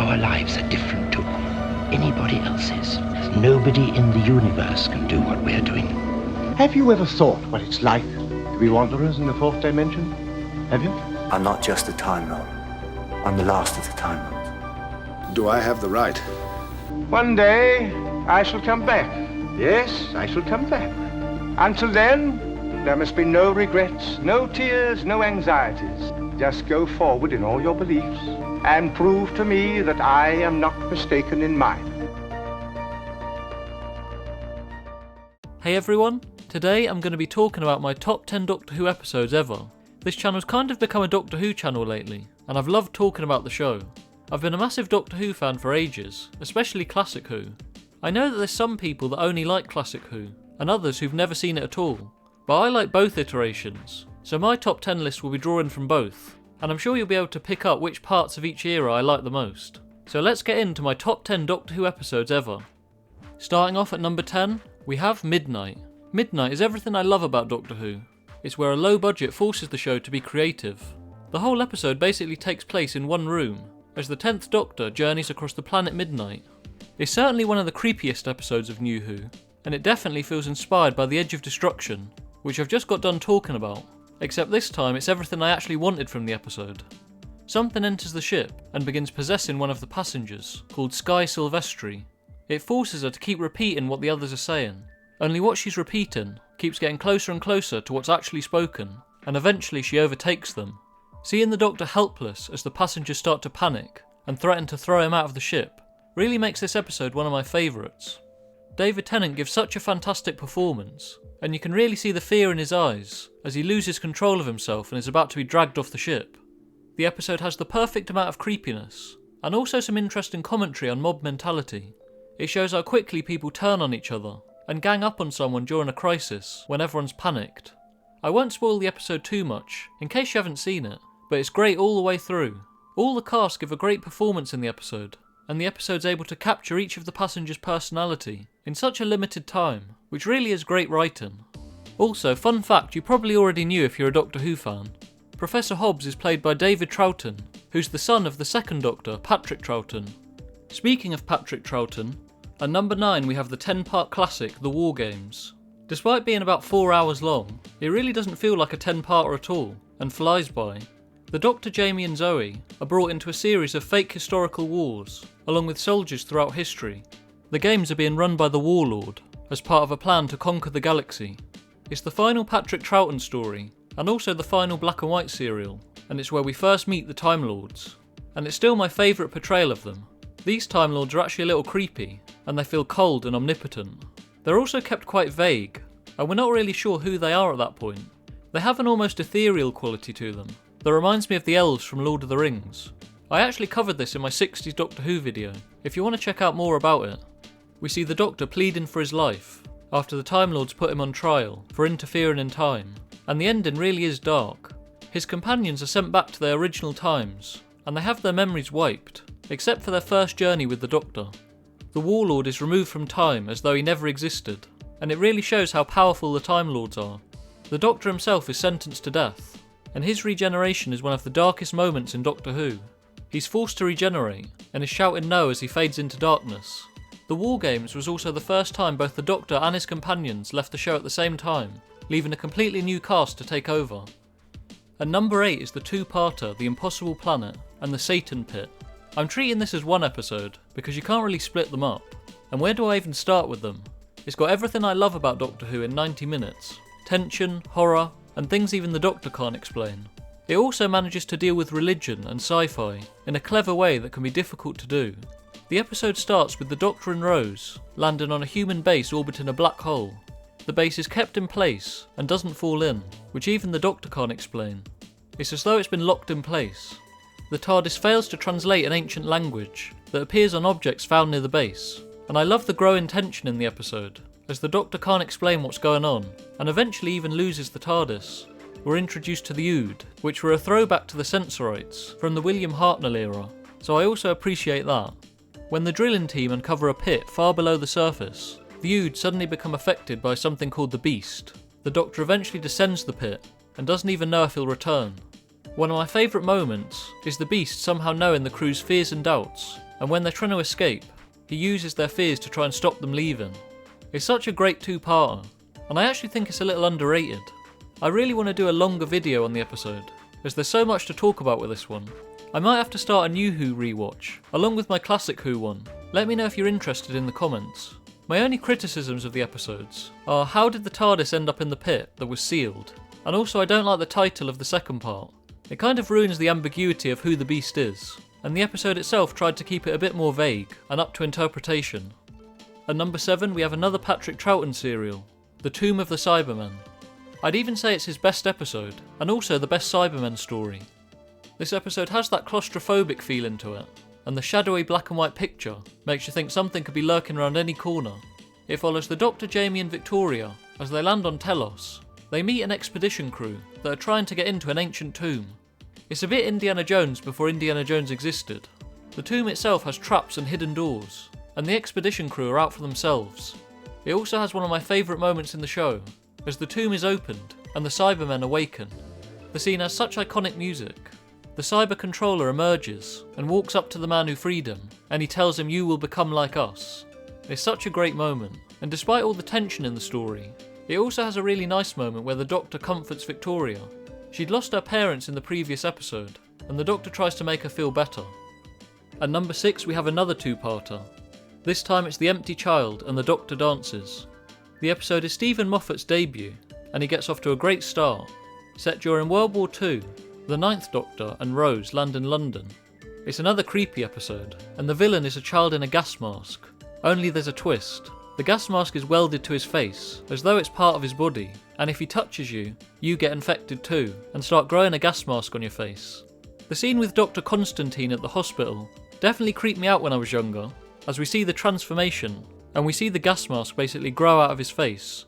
Our lives are different to anybody else's. Nobody in the universe can do what we're doing. Have you ever thought what it's like to be wanderers in the fourth dimension? Have you? I'm not just a Time Lord. I'm the last of the Time Lords. Do I have the right? One day, I shall come back. Yes, I shall come back. Until then, there must be no regrets, no tears, no anxieties. Just go forward in all your beliefs and prove to me that I am not mistaken in mine. Hey everyone, today I'm going to be talking about my top 10 Doctor Who episodes ever. This channel's kind of become a Doctor Who channel lately, and I've loved talking about the show. I've been a massive Doctor Who fan for ages, especially Classic Who. I know that there's some people that only like Classic Who, and others who've never seen it at all, but I like both iterations, so my top 10 list will be drawing from both, and I'm sure you'll be able to pick up which parts of each era I like the most. So let's get into my top 10 Doctor Who episodes ever. Starting off at number 10, we have Midnight. Midnight is everything I love about Doctor Who. It's where a low budget forces the show to be creative. The whole episode basically takes place in one room, as the 10th Doctor journeys across the planet Midnight. It's certainly one of the creepiest episodes of New Who, and it definitely feels inspired by the Edge of Destruction, which I've just got done talking about, except this time it's everything I actually wanted from the episode. Something enters the ship and begins possessing one of the passengers, called Sky Sylvester. It forces her to keep repeating what the others are saying, only what she's repeating keeps getting closer and closer to what's actually spoken, and eventually she overtakes them. Seeing the Doctor helpless as the passengers start to panic and threaten to throw him out of the ship really makes this episode one of my favourites. David Tennant gives such a fantastic performance, and you can really see the fear in his eyes as he loses control of himself and is about to be dragged off the ship. The episode has the perfect amount of creepiness, and also some interesting commentary on mob mentality. It shows how quickly people turn on each other and gang up on someone during a crisis when everyone's panicked. I won't spoil the episode too much, in case you haven't seen it, but it's great all the way through. All the cast give a great performance in the episode, and the episode's able to capture each of the passengers' personality in such a limited time, which really is great writing. Also, fun fact you probably already knew if you're a Doctor Who fan, Professor Hobbs is played by David Troughton, who's the son of the second Doctor, Patrick Troughton. Speaking of Patrick Troughton, at number 9 we have the 10-part classic, The War Games. Despite being about 4 hours long, it really doesn't feel like a 10-parter at all, and flies by. The Doctor, Jamie and Zoe are brought into a series of fake historical wars, along with soldiers throughout history. The games are being run by the Warlord, as part of a plan to conquer the galaxy. It's the final Patrick Troughton story, and also the final black and white serial, and it's where we first meet the Time Lords. And it's still my favourite portrayal of them. These Time Lords are actually a little creepy, and they feel cold and omnipotent. They're also kept quite vague, and we're not really sure who they are at that point. They have an almost ethereal quality to them, that reminds me of the elves from Lord of the Rings. I actually covered this in my 60s Doctor Who video, if you want to check out more about it. We see the Doctor pleading for his life, after the Time Lords put him on trial for interfering in time, and the ending really is dark. His companions are sent back to their original times, and they have their memories wiped, except for their first journey with the Doctor. The Warlord is removed from time as though he never existed, and it really shows how powerful the Time Lords are. The Doctor himself is sentenced to death, and his regeneration is one of the darkest moments in Doctor Who. He's forced to regenerate, and is shouting no as he fades into darkness. The War Games was also the first time both the Doctor and his companions left the show at the same time, leaving a completely new cast to take over. At number 8 is the two-parter The Impossible Planet and The Satan Pit. I'm treating this as one episode, because you can't really split them up. And where do I even start with them? It's got everything I love about Doctor Who in 90 minutes. Tension, horror, and things even the Doctor can't explain. It also manages to deal with religion and sci-fi in a clever way that can be difficult to do. The episode starts with the Doctor and Rose landing on a human base orbiting a black hole. The base is kept in place and doesn't fall in, which even the Doctor can't explain. It's as though it's been locked in place. The TARDIS fails to translate an ancient language that appears on objects found near the base, and I love the growing tension in the episode, as the Doctor can't explain what's going on, and eventually even loses the TARDIS. We're introduced to the Ood, which were a throwback to the Sensorites from the William Hartnell era, so I also appreciate that. When the drilling team uncover a pit far below the surface, the Ood suddenly become affected by something called the Beast. The Doctor eventually descends the pit, and doesn't even know if he'll return. One of my favourite moments is the Beast somehow knowing the crew's fears and doubts, and when they're trying to escape, he uses their fears to try and stop them leaving. It's such a great two-parter, and I actually think it's a little underrated. I really want to do a longer video on the episode, as there's so much to talk about with this one. I might have to start a new Who rewatch, along with my classic Who one. Let me know if you're interested in the comments. My only criticisms of the episodes are how did the TARDIS end up in the pit that was sealed? And also I don't like the title of the second part. It kind of ruins the ambiguity of who the Beast is, and the episode itself tried to keep it a bit more vague and up to interpretation. At number 7 we have another Patrick Troughton serial, The Tomb of the Cybermen. I'd even say it's his best episode, and also the best Cybermen story. This episode has that claustrophobic feeling to it, and the shadowy black and white picture makes you think something could be lurking around any corner. It follows the Doctor, Jamie and Victoria as they land on Telos. They meet an expedition crew that are trying to get into an ancient tomb. It's a bit Indiana Jones before Indiana Jones existed. The tomb itself has traps and hidden doors, and the expedition crew are out for themselves. It also has one of my favourite moments in the show, as the tomb is opened and the Cybermen awaken. The scene has such iconic music. The cyber controller emerges and walks up to the man who freed him, and he tells him, "You will become like us." It's such a great moment, and despite all the tension in the story, it also has a really nice moment where the Doctor comforts Victoria. She'd lost her parents in the previous episode, and the Doctor tries to make her feel better. At number 6 we have another two-parter. This time it's The Empty Child and the Doctor dances. The episode is Stephen Moffat's debut, and he gets off to a great start. Set during World War II, the 9th Doctor and Rose land in London. It's another creepy episode, and the villain is a child in a gas mask. Only there's a twist. The gas mask is welded to his face, as though it's part of his body, and if he touches you, you get infected too, and start growing a gas mask on your face. The scene with Dr. Constantine at the hospital definitely creeped me out when I was younger, as we see the transformation, and we see the gas mask basically grow out of his face.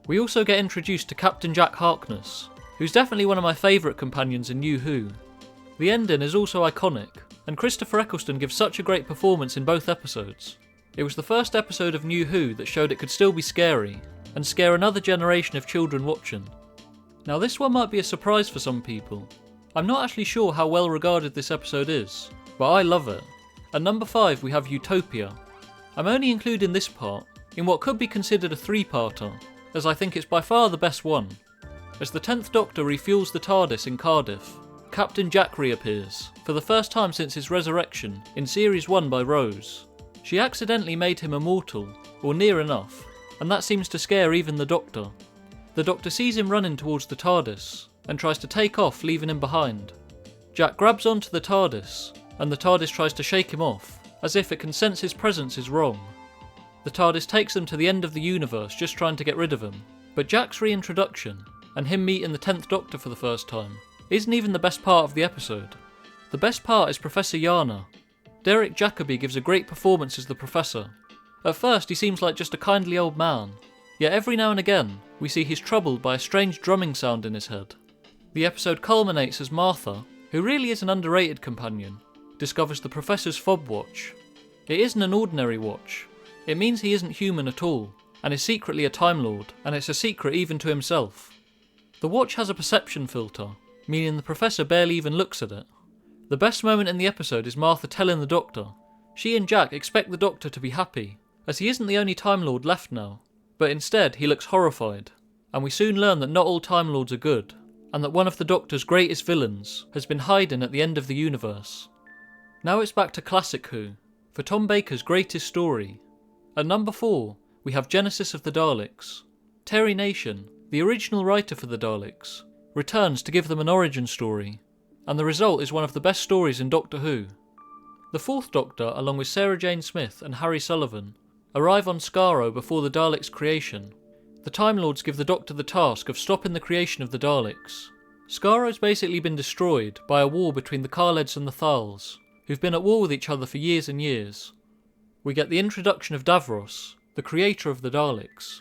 We also get introduced to Captain Jack Harkness, who's definitely one of my favourite companions in New Who. The ending is also iconic, and Christopher Eccleston gives such a great performance in both episodes. It was the first episode of New Who that showed it could still be scary, and scare another generation of children watching. Now this one might be a surprise for some people. I'm not actually sure how well regarded this episode is, but I love it. At number 5 we have Utopia. I'm only including this part in what could be considered a three-parter, as I think it's by far the best one. As the 10th Doctor refuels the TARDIS in Cardiff, Captain Jack reappears, for the first time since his resurrection in Series 1 by Rose. She accidentally made him immortal, or near enough, and that seems to scare even the Doctor. The Doctor sees him running towards the TARDIS, and tries to take off, leaving him behind. Jack grabs onto the TARDIS, and the TARDIS tries to shake him off, as if it can sense his presence is wrong. The TARDIS takes them to the end of the universe, just trying to get rid of him. But Jack's reintroduction, and him meeting the 10th Doctor for the first time, isn't even the best part of the episode. The best part is Professor Yana. Derek Jacobi gives a great performance as the Professor. At first he seems like just a kindly old man, yet every now and again we see he's troubled by a strange drumming sound in his head. The episode culminates as Martha, who really is an underrated companion, discovers the Professor's fob watch. It isn't an ordinary watch. It means he isn't human at all, and is secretly a Time Lord, and it's a secret even to himself. The watch has a perception filter, meaning the Professor barely even looks at it. The best moment in the episode is Martha telling the Doctor. She and Jack expect the Doctor to be happy, as he isn't the only Time Lord left now, but instead he looks horrified, and we soon learn that not all Time Lords are good, and that one of the Doctor's greatest villains has been hiding at the end of the universe. Now it's back to Classic Who, for Tom Baker's greatest story. At number 4, we have Genesis of the Daleks. Terry Nation, the original writer for the Daleks, returns to give them an origin story, and the result is one of the best stories in Doctor Who. The 4th Doctor, along with Sarah Jane Smith and Harry Sullivan, arrive on Skaro before the Daleks' creation. The Time Lords give the Doctor the task of stopping the creation of the Daleks. Skaro's basically been destroyed by a war between the Kaleds and the Thals, who've been at war with each other for years and years. We get the introduction of Davros, the creator of the Daleks.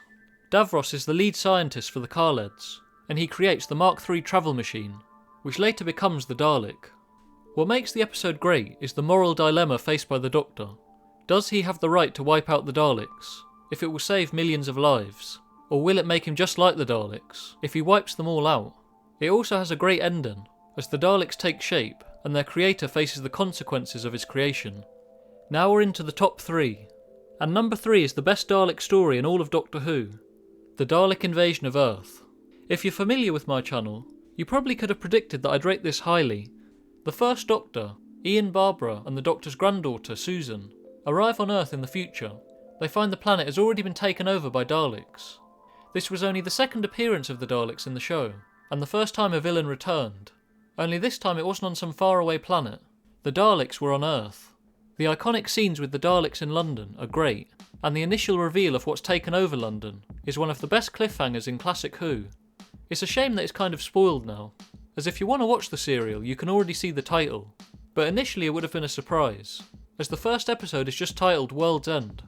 Davros is the lead scientist for the Kaleds, and he creates the Mark III travel machine, which later becomes the Dalek. What makes the episode great is the moral dilemma faced by the Doctor. Does he have the right to wipe out the Daleks, if it will save millions of lives? Or will it make him just like the Daleks, if he wipes them all out? It also has a great ending, as the Daleks take shape, and their creator faces the consequences of his creation. Now we're into the top 3. And number 3 is the best Dalek story in all of Doctor Who, the Dalek invasion of Earth. If you're familiar with my channel, you probably could have predicted that I'd rate this highly. The first Doctor, Ian, Barbara and the Doctor's granddaughter, Susan, arrive on Earth in the future. They find the planet has already been taken over by Daleks. This was only the second appearance of the Daleks in the show, and the first time a villain returned. Only this time it wasn't on some faraway planet. The Daleks were on Earth. The iconic scenes with the Daleks in London are great, and the initial reveal of what's taken over London is one of the best cliffhangers in classic Who. It's a shame that it's kind of spoiled now, as if you want to watch the serial you can already see the title, but initially it would have been a surprise, as the first episode is just titled World's End.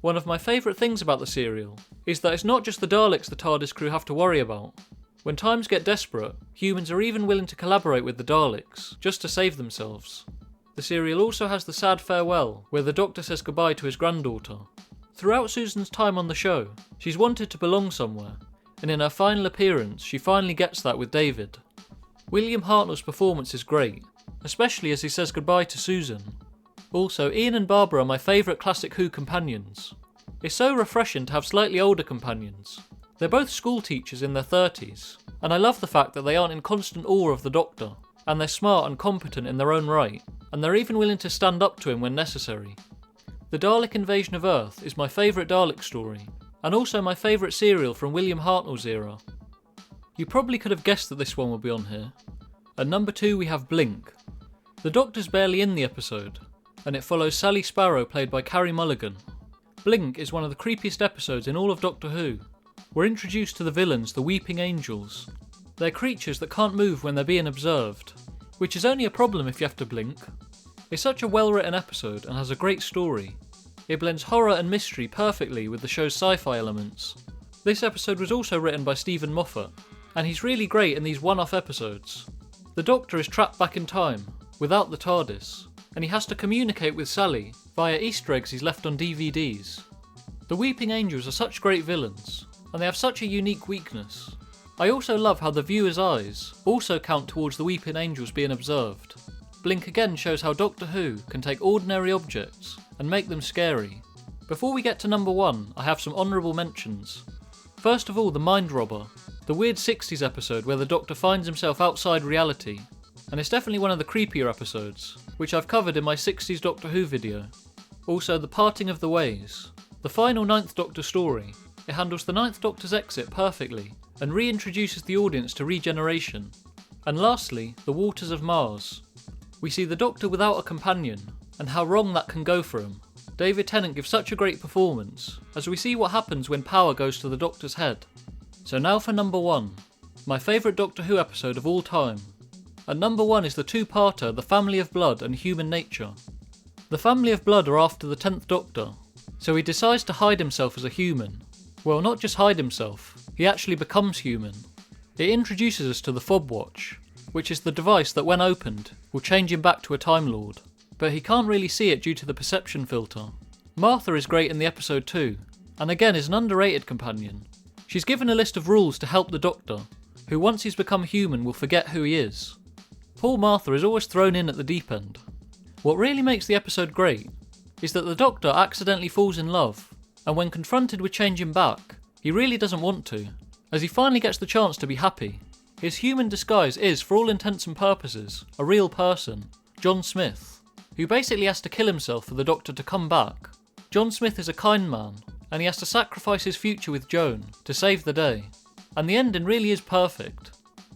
One of my favourite things about the serial is that it's not just the Daleks the TARDIS crew have to worry about. When times get desperate, humans are even willing to collaborate with the Daleks, just to save themselves. The serial also has the sad farewell, where the Doctor says goodbye to his granddaughter. Throughout Susan's time on the show, she's wanted to belong somewhere, and in her final appearance she finally gets that with David. William Hartnell's performance is great, especially as he says goodbye to Susan. Also, Ian and Barbara are my favourite classic Who companions. It's so refreshing to have slightly older companions. They're both school teachers in their 30s, and I love the fact that they aren't in constant awe of the Doctor, and they're smart and competent in their own right, and they're even willing to stand up to him when necessary. The Dalek invasion of Earth is my favourite Dalek story, and also my favourite serial from William Hartnell's era. You probably could have guessed that this one would be on here. At number 2 we have Blink. The Doctor's barely in the episode, and it follows Sally Sparrow played by Carey Mulligan. Blink is one of the creepiest episodes in all of Doctor Who. We're introduced to the villains, the Weeping Angels. They're creatures that can't move when they're being observed, which is only a problem if you have to blink. It's such a well-written episode and has a great story. It blends horror and mystery perfectly with the show's sci-fi elements. This episode was also written by Stephen Moffat, and he's really great in these one-off episodes. The Doctor is trapped back in time, without the TARDIS, and he has to communicate with Sally via Easter eggs he's left on DVDs. The Weeping Angels are such great villains, and they have such a unique weakness. I also love how the viewer's eyes also count towards the Weeping Angels being observed. Blink again shows how Doctor Who can take ordinary objects and make them scary. Before we get to number 1, I have some honourable mentions. First of all, The Mind Robber, the weird 60s episode where the Doctor finds himself outside reality, and it's definitely one of the creepier episodes, which I've covered in my 60s Doctor Who video. Also, The Parting of the Ways, the final 9th Doctor story. It handles the 9th Doctor's exit perfectly, and reintroduces the audience to regeneration. And lastly, The Waters of Mars. We see the Doctor without a companion, and how wrong that can go for him. David Tennant gives such a great performance, as we see what happens when power goes to the Doctor's head. So now for number 1, my favourite Doctor Who episode of all time. At number 1 is the two-parter The Family of Blood and Human Nature. The Family of Blood are after the 10th Doctor, so he decides to hide himself as a human. Well, not just hide himself, he actually becomes human. It introduces us to the Fob Watch, which is the device that when opened will change him back to a Time Lord, but he can't really see it due to the perception filter. Martha is great in the episode too, and again is an underrated companion. She's given a list of rules to help the Doctor, who once he's become human will forget who he is. Poor Martha is always thrown in at the deep end. What really makes the episode great is that the Doctor accidentally falls in love, and when confronted with changing back, he really doesn't want to, as he finally gets the chance to be happy. His human disguise is, for all intents and purposes, a real person, John Smith, who basically has to kill himself for the Doctor to come back. John Smith is a kind man, and he has to sacrifice his future with Joan to save the day. And the ending really is perfect.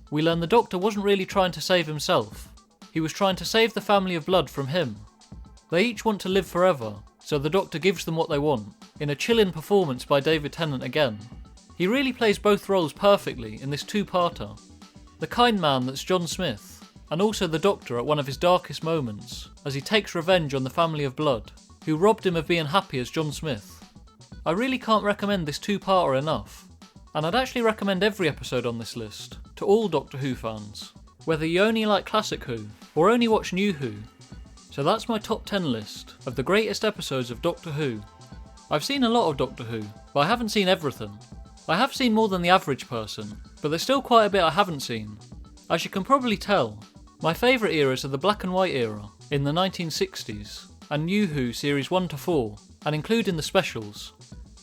We learn the Doctor wasn't really trying to save himself, he was trying to save the Family of Blood from him. They each want to live forever, so the Doctor gives them what they want, in a chilling performance by David Tennant again. He really plays both roles perfectly in this two-parter. The kind man that's John Smith, and also the Doctor at one of his darkest moments, as he takes revenge on the Family of Blood, who robbed him of being happy as John Smith. I really can't recommend this two-parter enough, and I'd actually recommend every episode on this list to all Doctor Who fans, whether you only like classic Who or only watch New Who. So that's my top 10 list of the greatest episodes of Doctor Who. I've seen a lot of Doctor Who, but I haven't seen everything. I have seen more than the average person, but there's still quite a bit I haven't seen. As you can probably tell, my favourite eras are the black and white era, in the 1960s, and New Who series 1 to 4, and including the specials.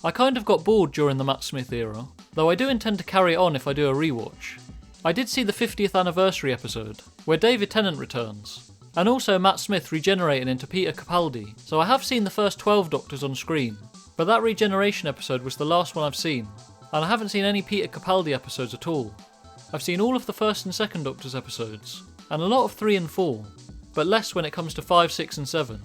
I kind of got bored during the Matt Smith era, though I do intend to carry it on if I do a rewatch. I did see the 50th anniversary episode, where David Tennant returns, and also Matt Smith regenerating into Peter Capaldi, so I have seen the first 12 Doctors on screen, but that regeneration episode was the last one I've seen, and I haven't seen any Peter Capaldi episodes at all. I've seen all of the first and second Doctors episodes, and a lot of 3 and 4, but less when it comes to 5, 6 and 7.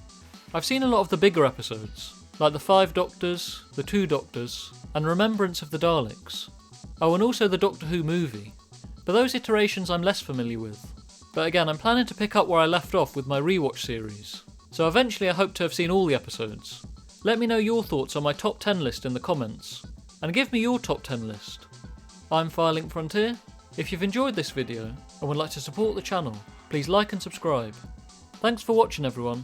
I've seen a lot of the bigger episodes, like the 5 Doctors, the 2 Doctors, and Remembrance of the Daleks. Oh, and also the Doctor Who movie, but those iterations I'm less familiar with. But again, I'm planning to pick up where I left off with my rewatch series, so eventually I hope to have seen all the episodes. Let me know your thoughts on my top 10 list in the comments, and give me your top 10 list. I'm Firelink Frontier. If you've enjoyed this video and would like to support the channel, please like and subscribe. Thanks for watching everyone.